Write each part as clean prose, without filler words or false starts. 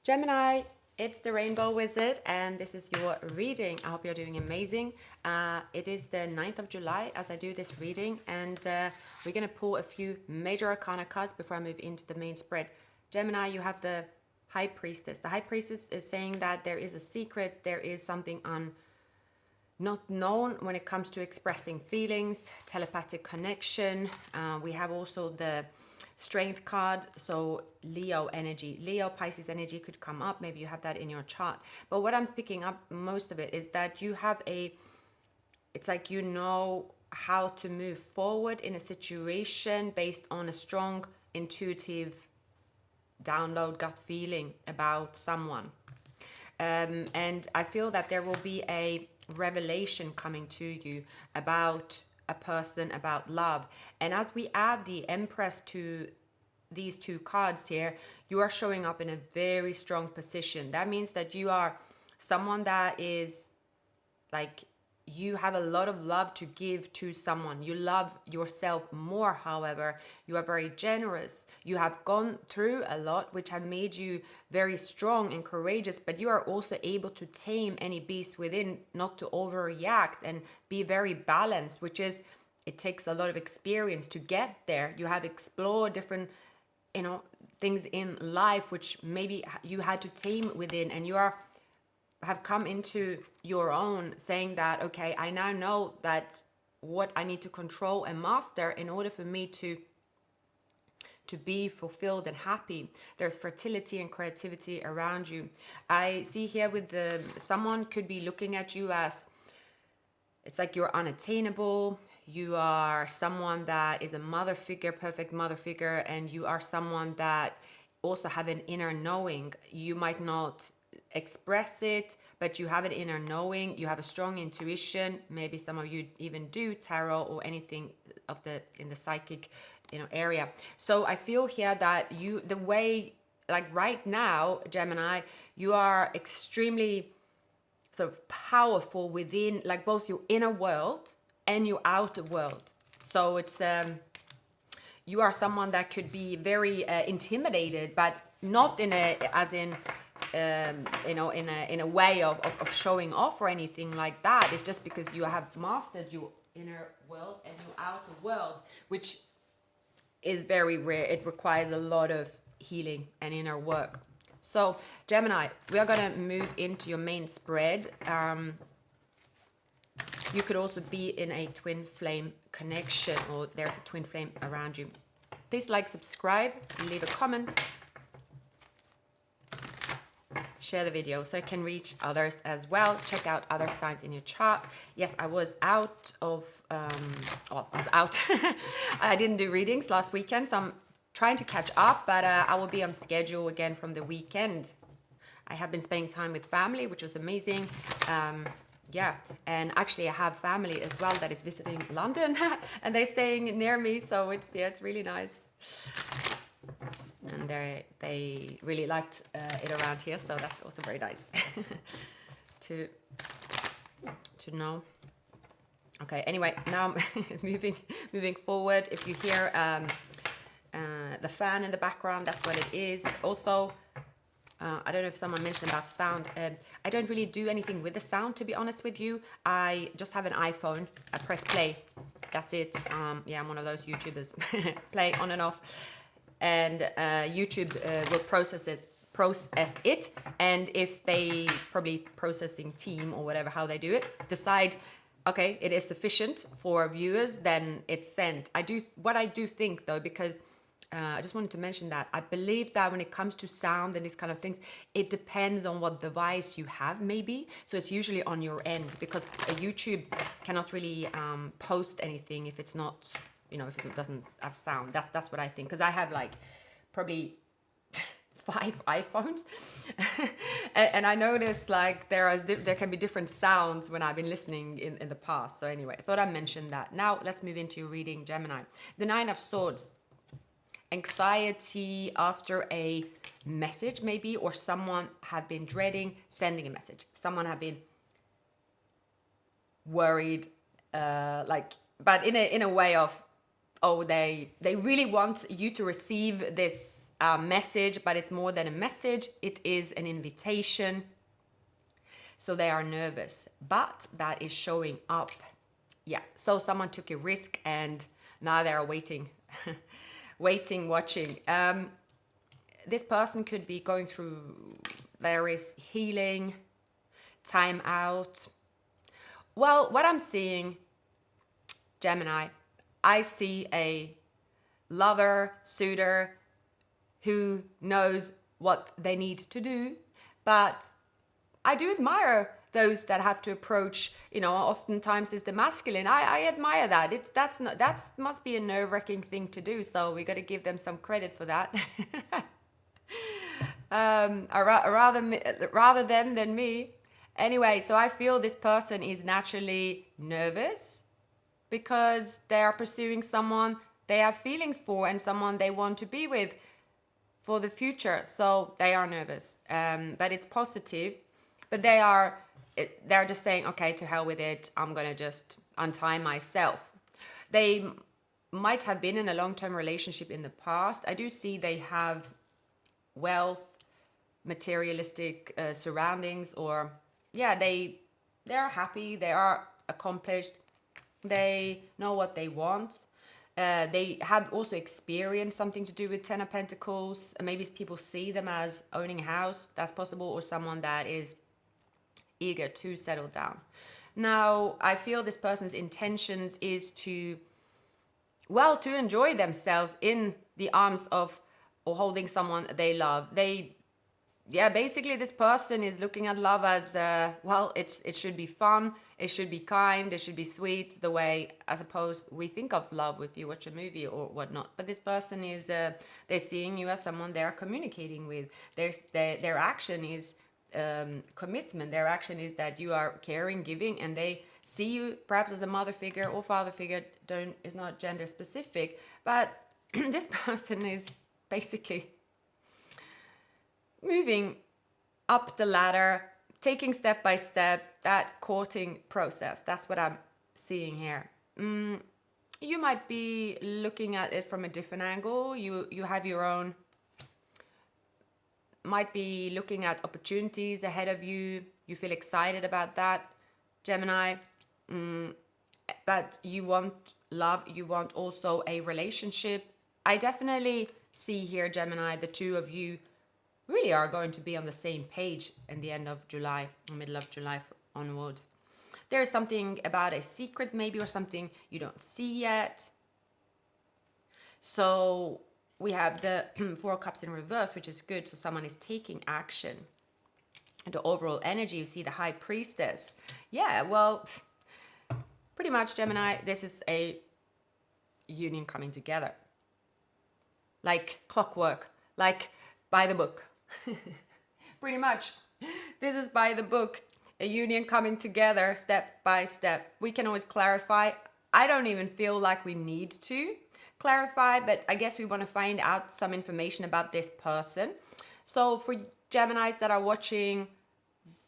Gemini, it's the Rainbow Wizard, and this is your reading. I hope you're doing amazing. It is the 9th of July as I do this reading, and we're going to pull a few major arcana cards before I move into the main spread. Gemini, you have the High Priestess. The High Priestess is saying that there is a secret, there is something not known when it comes to expressing feelings, telepathic connection. We have also the Strength card, so Leo energy, Leo Pisces energy could come up. Maybe you have that in your chart, but what I'm picking up most of it is that you have it's like you know how to move forward in a situation based on a strong intuitive download gut feeling about someone. And I feel that there will be a revelation coming to you about a person, about love. And as we add the Empress to these two cards here, you are showing up in a very strong position. That means that you are someone that is like, you have a lot of love to give to someone. You love yourself more, however. You are very generous. You have gone through a lot, which have made you very strong and courageous, but you are also able to tame any beast within, not to overreact, and be very balanced, which is, it takes a lot of experience to get there. You have explored different, things in life, which maybe you had to tame within, and you have come into your own, saying that, okay, I now know that what I need to control and master in order for me to be fulfilled and happy. There's fertility and creativity around you. I see here with someone could be looking at you as, it's like you're unattainable. You are someone that is a mother figure, perfect mother figure, and you are someone that also have an inner knowing. You might not express it, but you have an inner knowing. You have a strong intuition. Maybe some of you even do tarot or anything in the psychic area. So I feel here that the way, like right now, Gemini, you are extremely sort of powerful within, like, both your inner world and your outer world. So it's you are someone that could be very intimidated, but not in a in a way of showing off or anything like that. It's just because you have mastered your inner world and your outer world, which is very rare. It requires a lot of healing and inner work. So Gemini, we are going to move into your main spread. You could also be in a twin flame connection, or there's a twin flame around you. Please like, subscribe, leave a comment, share the video so it can reach others as well. Check out other signs in your chart. Yes, I was out of, I didn't do readings last weekend, so I'm trying to catch up, but I will be on schedule again from the weekend. I have been spending time with family, which was amazing. Yeah, and actually I have family as well that is visiting London and they're staying near me, so it's really nice. And they really liked it around here, so that's also very nice to know. Okay, anyway, now moving forward. If you hear the fan in the background, that's what it is. Also, I don't know if someone mentioned about sound. I don't really do anything with the sound, to be honest with you. I just have an iPhone. I press play. That's it. Yeah, I'm one of those YouTubers. Play on and off. And YouTube will process it. And if they, probably processing team or whatever, how they do it, decide, okay, it is sufficient for viewers, then it's sent. What I do think though, because I just wanted to mention that I believe that when it comes to sound and these kind of things, it depends on what device you have, maybe. So it's usually on your end, because YouTube cannot really post anything if it's not, if it doesn't have sound. That's what I think, because I have like probably 5 iPhones and I noticed like there can be different sounds when I've been listening in the past. So anyway, I thought I'd mention that. Now let's move into your reading, Gemini. The 9 of Swords. Anxiety after a message, maybe, or someone had been dreading sending a message. Someone had been worried, but in a way of, oh, they really want you to receive this a message, but it's more than a message. It is an invitation. So they are nervous, but that is showing up. Yeah, so someone took a risk and now they are waiting, waiting, watching. This person could be going through, there is healing, time out. Well, what I'm seeing, Gemini, I see a lover, suitor who knows what they need to do, but I do admire those that have to approach, oftentimes is the masculine. I admire that. That must be a nerve-wracking thing to do. So we got to give them some credit for that. Rather them than me. Anyway, so I feel this person is naturally nervous because they are pursuing someone they have feelings for and someone they want to be with for the future. So they are nervous, but it's positive. But they're just saying, okay, to hell with it. I'm going to just untie myself. They might have been in a long-term relationship in the past. I do see they have wealth, materialistic surroundings, or they are happy. They are accomplished. They know what they want. They have also experienced something to do with Ten of Pentacles. Maybe people see them as owning a house. That's possible. Or someone that is eager to settle down. Now, I feel this person's intentions is to enjoy themselves in the arms of or holding someone they love. Basically this person is looking at love as, it should be fun, it should be kind, it should be sweet, the way, I suppose, we think of love if you watch a movie or whatnot. But this person is, they're seeing you as someone they're communicating with. Their action is commitment. Their action is that you are caring, giving, and they see you perhaps as a mother figure or father figure. Is not gender specific, but this person is basically moving up the ladder, taking step by step that courting process. That's what I'm seeing here. You might be looking at it from a different angle. You have your own, might be looking at opportunities ahead of you. You feel excited about that, Gemini. But you want love. You want also a relationship. I definitely see here, Gemini, the two of you really are going to be on the same page in the end of July, middle of July onwards. There's something about a secret maybe, or something you don't see yet. So we have the Four of Cups in reverse, which is good. So someone is taking action. The overall energy, you see the High Priestess. Yeah, well, pretty much, Gemini, this is a union coming together. Like clockwork, like by the book. Pretty much. This is by the book. A union coming together step by step. We can always clarify. I don't even feel like we need to clarify, but I guess we want to find out some information about this person. So for Geminis that are watching,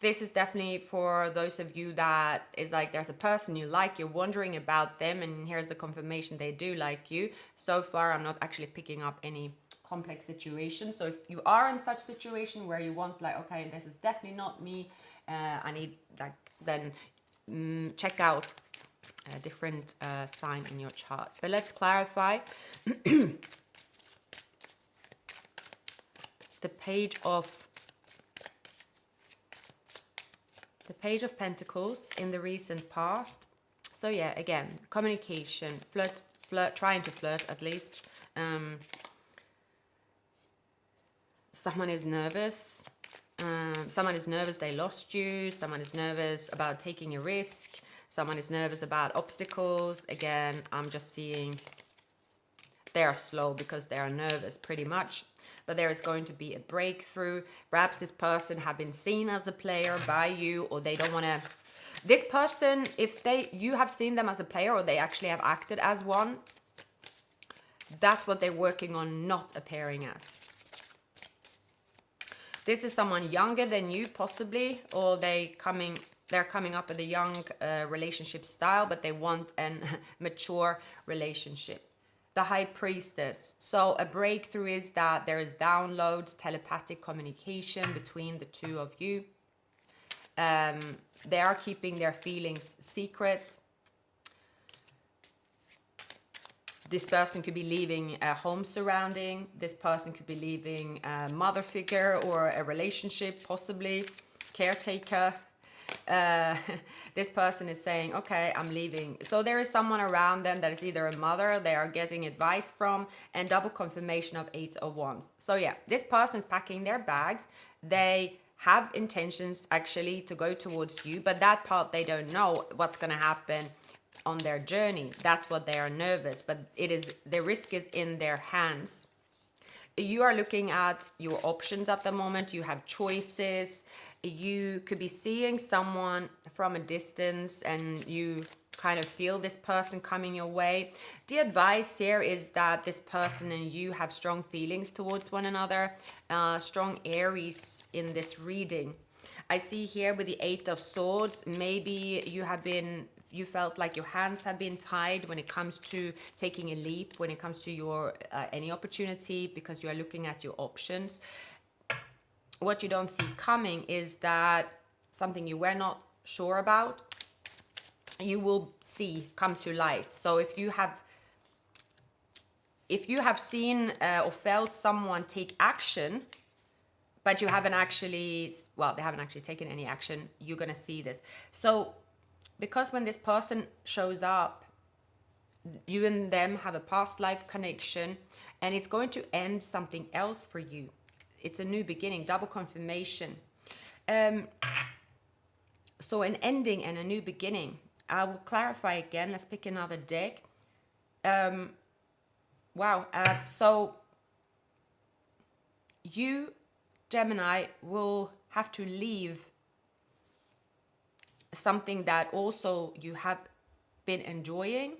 this is definitely for those of you that is like there's a person you like, you're wondering about them, and here's the confirmation they do like you. So far, I'm not actually picking up any complex situation. So if you are in such situation where you want like, okay, this is definitely not me, I need like, then check out a different sign in your chart. But let's clarify. The Page of Pentacles in the recent past. So yeah, again, communication, flirt, trying to flirt at least. Someone is nervous. Someone is nervous they lost you. Someone is nervous about taking a risk. Someone is nervous about obstacles. Again, I'm just seeing they are slow because they are nervous pretty much. But there is going to be a breakthrough. Perhaps this person have been seen as a player by you, or they don't want to. This person, if you have seen them as a player, or they actually have acted as one, that's what they're working on not appearing as. This is someone younger than you, possibly, or they're coming up with a young relationship style, but they want a mature relationship. the High Priestess. So a breakthrough is that there is downloads, telepathic communication between the two of you. They are keeping their feelings secret. This person could be leaving a home surrounding. This person could be leaving a mother figure or a relationship, possibly caretaker. This person is saying, okay, I'm leaving. So there is someone around them that is either a mother they are getting advice from, and double confirmation of 8 of Wands. So yeah, this person is packing their bags. They have intentions actually to go towards you, but that part they don't know what's going to happen on their journey. That's what they are nervous, but it is, the risk is in their hands. You are looking at your options at the moment. You have choices. You could be seeing someone from a distance and you kind of feel this person coming your way. The advice here is that this person and you have strong feelings towards one another, strong Aries in this reading. I see here with the 8 of Swords, maybe you felt like your hands have been tied when it comes to taking a leap, when it comes to your any opportunity, because you are looking at your options. What you don't see coming is that something you were not sure about, you will see come to light. So if you have seen or felt someone take action, but you haven't actually, well, they haven't actually taken any action, you're going to see this. So because when this person shows up, you and them have a past life connection, and it's going to end something else for you. It's a new beginning, double confirmation. So an ending and a new beginning. I will clarify again. Let's pick another deck. Wow. So you, Gemini, will have to leave something that also you have been enjoying.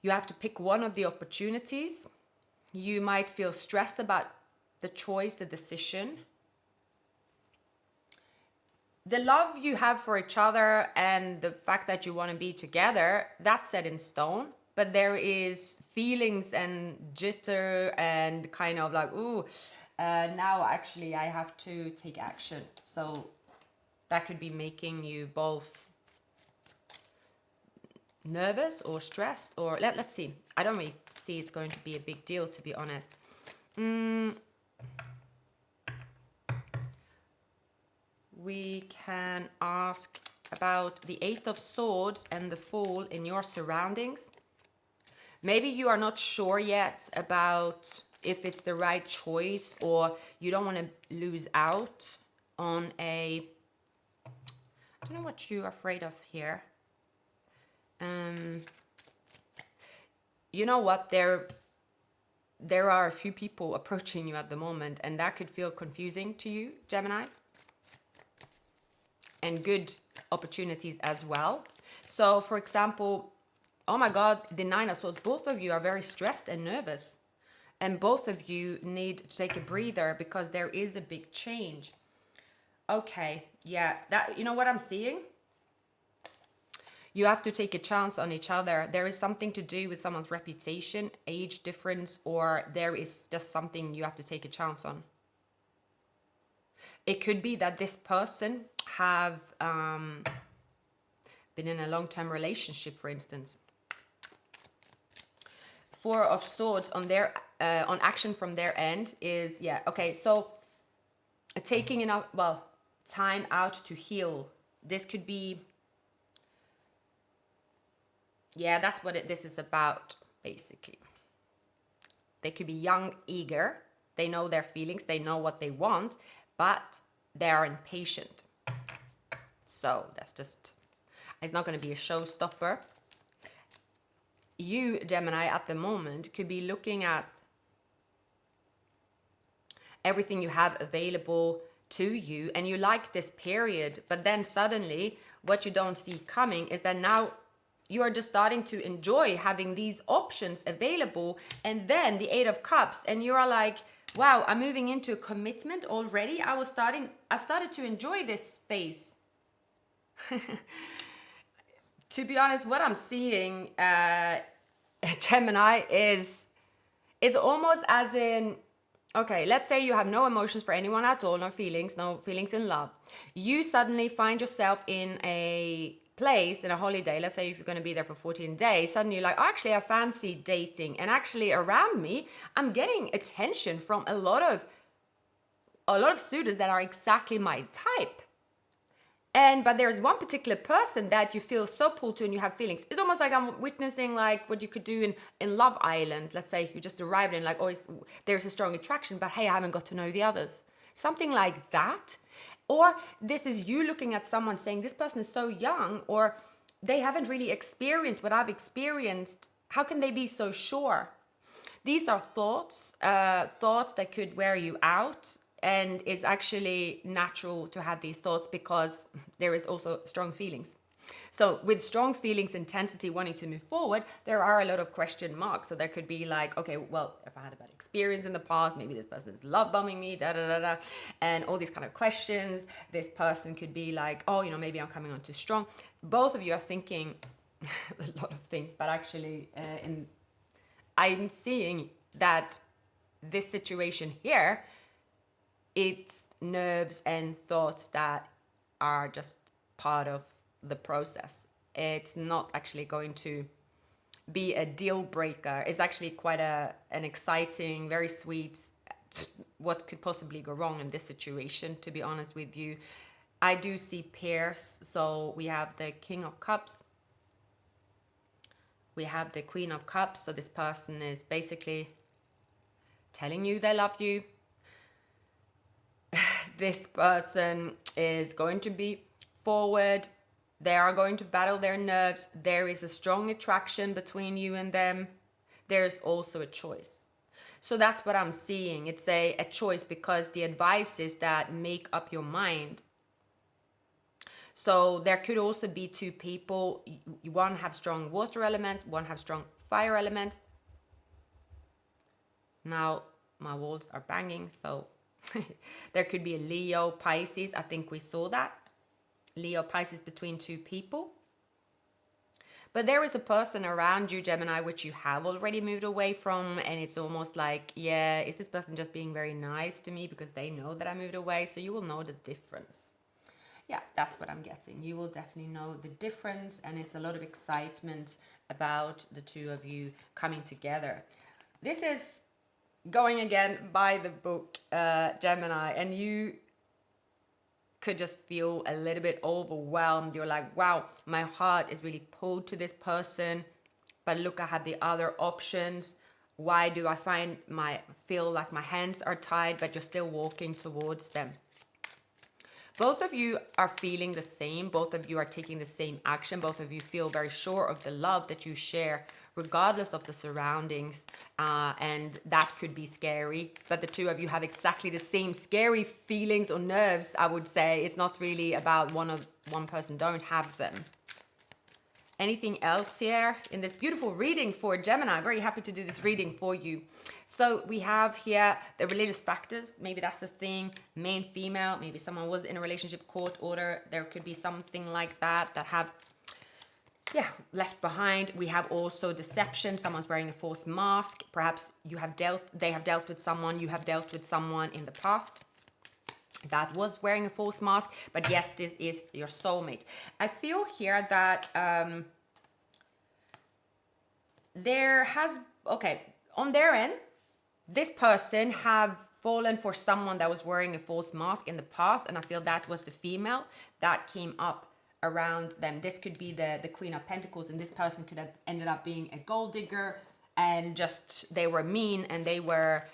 You have to pick one of the opportunities. You might feel stressed about the choice, the decision. The love you have for each other and the fact that you want to be together, that's set in stone. But there is feelings and jitter and kind of like, ooh, now actually I have to take action. So that could be making you both nervous or stressed, or let's see. I don't really see it's going to be a big deal, to be honest. We can ask about the 8 of Swords and the Fool in your surroundings. Maybe you are not sure yet about if it's the right choice, or you don't want to lose out on a... I don't know what you're afraid of here. You know what? There are a few people approaching you at the moment, and that could feel confusing to you, Gemini. And good opportunities as well. So, for example, oh my God, the 9 of Swords, both of you are very stressed and nervous. And both of you need to take a breather because there is a big change. Okay, yeah, that, you know what I'm seeing? You have to take a chance on each other. There is something to do with someone's reputation, age difference, or there is just something you have to take a chance on. It could be that this person have been in a long-term relationship, for instance. 4 of Swords on their on action from their end is, yeah, okay, so taking enough, well, time out to heal. This could be, yeah, that's what this is about, basically. They could be young, eager. They know their feelings. They know what they want, but they are impatient. So that's just, it's not going to be a showstopper. You, Gemini, at the moment could be looking at everything you have available to you, and you like this period, but then suddenly what you don't see coming is that now you are just starting to enjoy having these options available, and then the 8 of Cups, and you are like, wow, I'm moving into a commitment already. I started to enjoy this space. To be honest, what I'm seeing, Gemini is almost as in, okay, let's say you have no emotions for anyone at all, no feelings in love. You suddenly find yourself in a place, in a holiday. Let's say if you're going to be there for 14 days, suddenly you're like, oh, actually, I fancy dating. And actually around me, I'm getting attention from a lot of suitors that are exactly my type. But there's one particular person that you feel so pulled to and you have feelings. It's almost like I'm witnessing like what you could do in Love Island. Let's say you just arrived and like, oh, there's a strong attraction, but hey, I haven't got to know the others. Something like that. Or this is you looking at someone saying, this person is so young, or they haven't really experienced what I've experienced. How can they be so sure? These are thoughts that could wear you out, and it's actually natural to have these thoughts because there is also strong feelings. So with strong feelings, intensity, wanting to move forward, there are a lot of question marks. So there could be like, okay, well, if I had a bad experience in the past, maybe this person is love bombing me, da da da da, and all these kind of questions. This person could be like, oh, maybe I'm coming on too strong. Both of you are thinking a lot of things, but actually, I'm seeing that this situation here, it's nerves and thoughts that are just part of the process. It's not actually going to be a deal breaker. It's actually quite an exciting, very sweet, what could possibly go wrong in this situation, to be honest with you. I do see pairs. So we have the King of Cups. We have the Queen of Cups. So this person is basically telling you they love you. This person is going to be forward. They are going to battle their nerves. There is a strong attraction between you and them. There's also a choice. So that's what I'm seeing. It's a choice, because the advice is that make up your mind. So there could also be two people. One have strong water elements, one have strong fire elements. Now my walls are banging, so there could be a Leo, Pisces. I think we saw that. Leo, Pisces between two people. But there is a person around you, Gemini, which you have already moved away from. And it's almost like, yeah, is this person just being very nice to me because they know that I moved away? So you will know the difference. Yeah, that's what I'm getting. You will definitely know the difference. And it's a lot of excitement about the two of you coming together. This is going again by the book, Gemini, and you could just feel a little bit overwhelmed. You're like, wow, my heart is really pulled to this person, but look, I have the other options. Why do I feel like my hands are tied, but you're still walking towards them? Both of you are feeling the same. Both of you are taking the same action. Both of you feel very sure of the love that you share, regardless of the surroundings. And that could be scary. But the two of you have exactly the same scary feelings or nerves, I would say. It's not really about one person don't have them. Anything else here in this beautiful reading for Gemini? I'm very happy to do this reading for you. So we have here the religious factors. Maybe that's the thing. Male, female. Maybe someone was in a relationship, court order. There could be something like that have, left behind. We have also deception. Someone's wearing a false mask. Perhaps they have dealt with someone. You have dealt with someone in the past that was wearing a false mask. But yes, this is your soulmate. I feel here that on their end, this person have fallen for someone that was wearing a false mask in the past, and I feel that was the female that came up around them. This could be the Queen of Pentacles, and this person could have ended up being a gold digger, and just they were mean and they were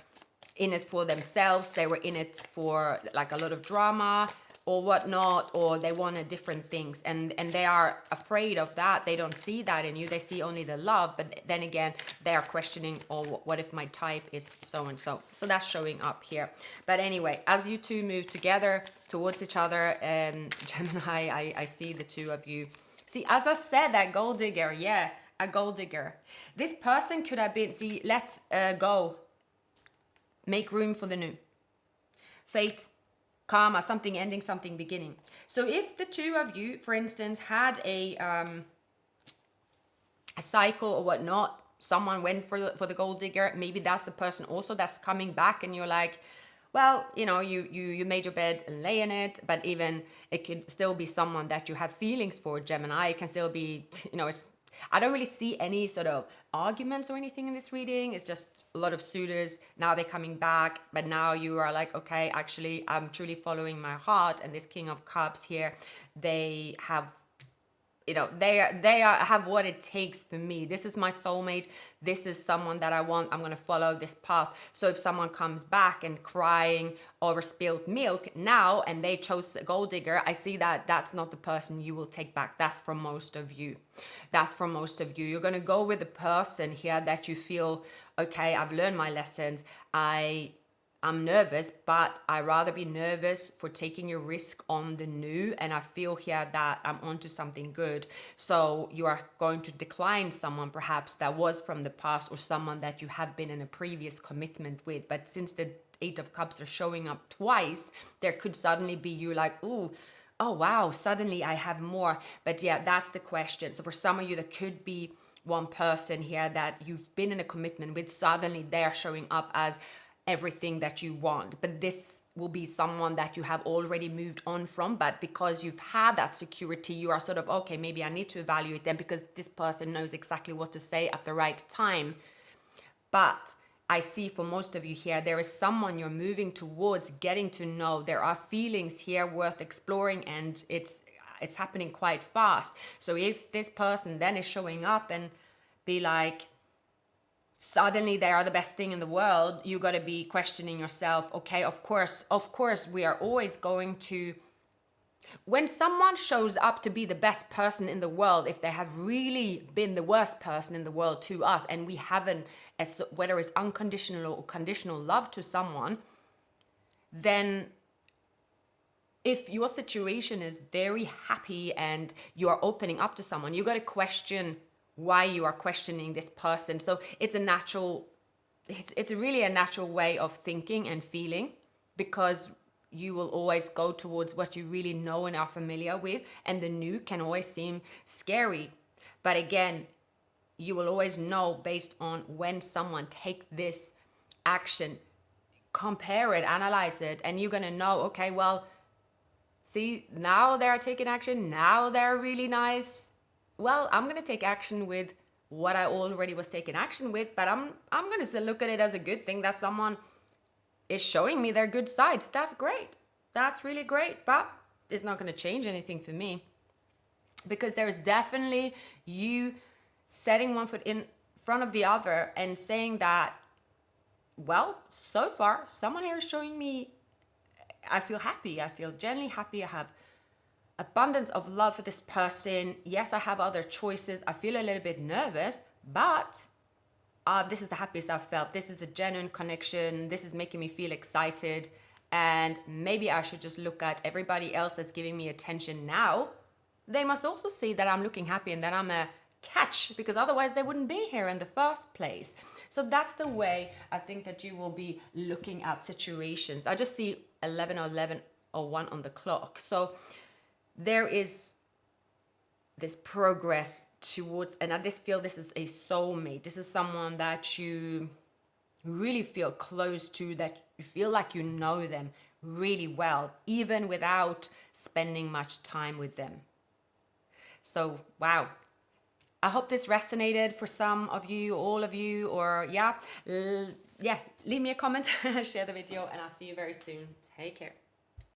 in it for themselves. They were in it for like a lot of drama or whatnot, or they wanted different things, and they are afraid of that. They don't see that in you. They see only the love, but then again, they are questioning, oh, what if my type is so and so? So that's showing up here. But anyway, as you two move together towards each other, Gemini, I see the two of you. See, as I said, that gold digger, a gold digger. This person could have been, let go. Make room for the new. Fate, karma, something ending, something beginning. So if the two of you, for instance, had a cycle or whatnot, someone went for the gold digger, maybe that's the person also that's coming back, and you're like, well, you know, you made your bed and lay in it, but even it could still be someone that you have feelings for, Gemini. It can still be, you know, I don't really see any sort of arguments or anything in this reading. It's just a lot of suitors. Now they're coming back, but now you are like, okay, actually, I'm truly following my heart. And this King of Cups here, they have, you know, have what it takes for me. This is my soulmate. This is someone that I want. I'm going to follow this path. So if someone comes back and crying over spilled milk now, and they chose a gold digger, I see that that's not the person you will take back. That's for most of you. That's for most of you. You're going to go with the person here that you feel, okay, I've learned my lessons. I'm nervous, but I'd rather be nervous for taking a risk on the new. And I feel here that I'm onto something good. So you are going to decline someone perhaps that was from the past, or someone that you have been in a previous commitment with. But since the Eight of Cups are showing up twice, there could suddenly be you like, ooh, oh wow, suddenly I have more. But yeah, that's the question. So for some of you, there could be one person here that you've been in a commitment with. Suddenly they're showing up as everything that you want, but this will be someone that you have already moved on from. But because you've had that security, you are sort of, okay, maybe I need to evaluate them because this person knows exactly what to say at the right time. But I see for most of you here, there is someone you're moving towards getting to know. There are feelings here worth exploring, and it's happening quite fast. So if this person then is showing up and be like, suddenly they are the best thing in the world, you got to be questioning yourself. Okay, of course, we are always going to, when someone shows up to be the best person in the world, if they have really been the worst person in the world to us, and we haven't, whether it's unconditional or conditional love to someone, then if your situation is very happy and you are opening up to someone, you got to question why you are questioning this person. So it's really a natural way of thinking and feeling, because you will always go towards what you really know and are familiar with, and the new can always seem scary. But again, you will always know based on when someone take this action, compare it, analyze it, and you're going to know, okay, well, see, now they're taking action, now they're really nice. Well, I'm going to take action with what I already was taking action with, but I'm going to still look at it as a good thing that someone is showing me their good sides. That's great. That's really great, but it's not going to change anything for me, because there is definitely you setting one foot in front of the other and saying that, well, so far, someone here is showing me, I feel happy. I feel genuinely happy. I have abundance of love for this person. Yes, I have other choices. I feel a little bit nervous, but this is the happiest I've felt. This is a genuine connection. This is making me feel excited. And maybe I should just look at everybody else that's giving me attention now. They must also see that I'm looking happy and that I'm a catch, because otherwise they wouldn't be here in the first place. So that's the way I think that you will be looking at situations. I just see 11:01 on the clock. So there is this progress towards, and I just feel this is a soulmate. This is someone that you really feel close to, that you feel like you know them really well, even without spending much time with them. So, wow. I hope this resonated for some of you, all of you, or leave me a comment, share the video, and I'll see you very soon. Take care.